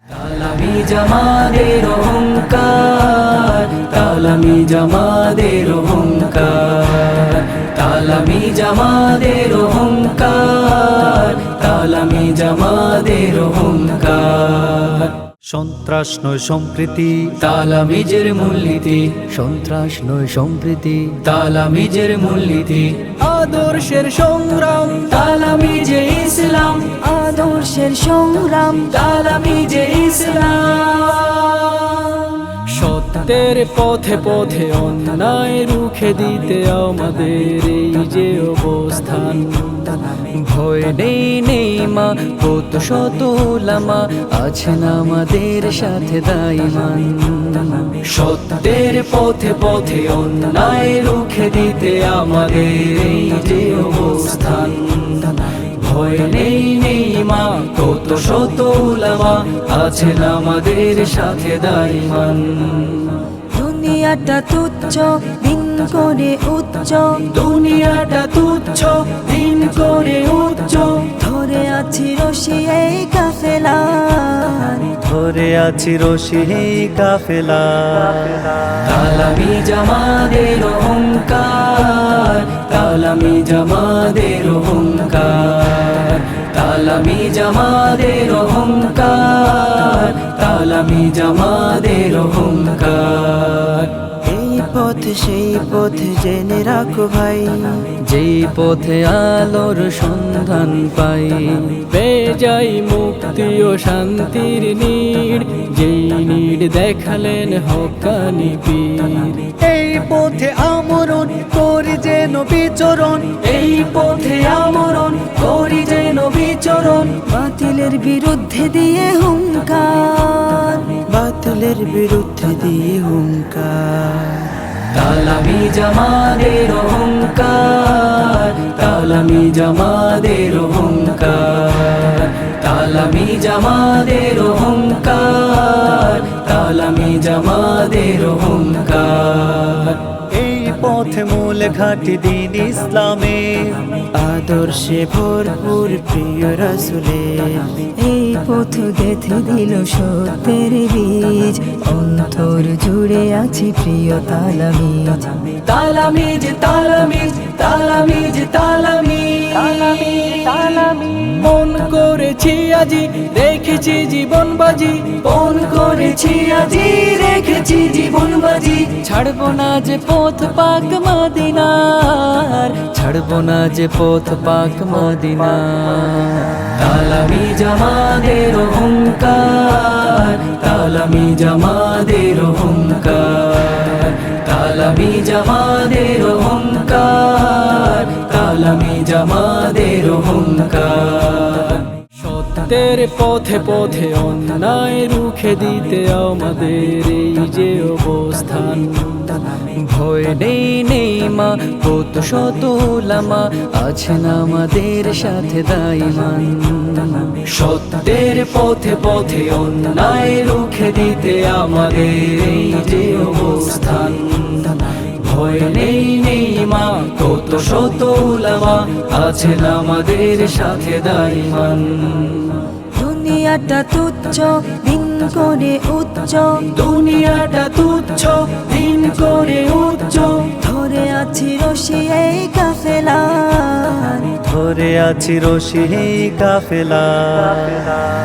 তালামি জামাদের অহংকার, তালামি জামাদের অহংকার, তালামি জামাদের অহংকার, তালামি জামাদের অহংকার। সন্ত্রাস নয় সম্প্রীতি, তালামিজের মূলনীতি, সন্ত্রাস নয় সম্প্রীতি, তালামিজের মূলনীতি, আদর্শের সংগ্রাম, তালামিজে ইসলাম, আদর্শের সংগ্রাম, তালামিজে ইসলাম। সত্যের পথে পথে অন্যায় রুখে দিতে আমাদের এই যে অবস্থান। ভয় নেই নেই মা, কত শত উলামা আছেন আমাদের সাথে দাইমান। সত্যের পথে পথে অন্যায় রুখে দিতে আমাদের এই যে অবস্থান। ভয় নেই নেই মা, কত শত উলামা আছেন আমাদের সাথে দাইমান। দুনিয়াটা তুচ্ছ দিন করে উচ্চ, দুনিয়াটা তুচ্ছ দিন করে উচ্চ, ধরে আছি রশি এই কাফেলার, ধরে আছি রশি কাফেলা। তালামি জামাদের অহংকার, তালামি জামাদের অহংকার, তালামি জামাদের অহংকার, তালামি জামাদের অহংকার। এই পথ সেই পথ জেনে রাখো ভাই, যেই পথে আলোর সন্ধান পাই, পেয়ে যাই মুক্তি ও শান্তির নীড়, যেই নীড় দেখালেন হক্কানি পীর। এই পথে আমরণ করি যেন বিচরণ, এই পথে আমরণ করি যেন বিচরণ, বাতিলের বিরুদ্ধে দিয়ে হুঙ্কার, বাতিলের বিরুদ্ধে দিয়ে হুঙ্কার। তালামি জামাদের অহংকার, তালামি জামাদের অহংকার, তালামি জামাদের অহংকার, তালামি জামাদের অহংকার। এই পথে মূল ঘাটি দিন ইসলামে, আদর্শে ভরপুর প্রিয় রাসূলের, এই পথ গেঁথে দিল সত্যের বীজ, অন্তর জুড়ে আছে প্রিয় তালামিজ। তালামিজ তালামিজ তালামিজ তালামিজ, মন করেছি আজি রেখেছি জীবন বাজি, মন করেছি আজি রেখেছি জীবন বাজি, ছাড়বো না যে পথ পাক মদিনার, ছাড়বো না যে পথ পাক মদিনার। তালামি জামাদের অহংকার, তালামি জামাদের অহংকার, তালামি জামাদের অহংকার, তালামি জামাদের অহংকার। সত্যের পথে পথে অন্যায় রুখে দিতে আমাদের এই যে অবস্থান। ভয় নেই নেই মা, কত শত উলামা আছেন আমাদের সাথে দাইমান। সত্যের পথে পথে অন্যায় রুখে দিতে আমাদের এই যে অবস্থান। ভয় নেই নেই মা, কত শত উলামা আছেন আমাদের সাথে দাইমান। দুনিয়াটা তুচ্ছ দিন করে উচ্চ, দুনিয়াটা তুচ্ছ দিন করে উচ্চ, ধরে আছি রশি এই কাফেলার, ধরে আছি রশি কাফেলা।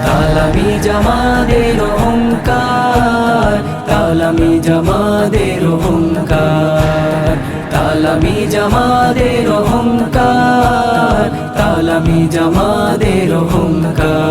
তালামি জামাদের অহংকার, তালামি জামাদের অহংকার, তালামি জামাদের অহংকার, তালামি জামাদের অহংকার।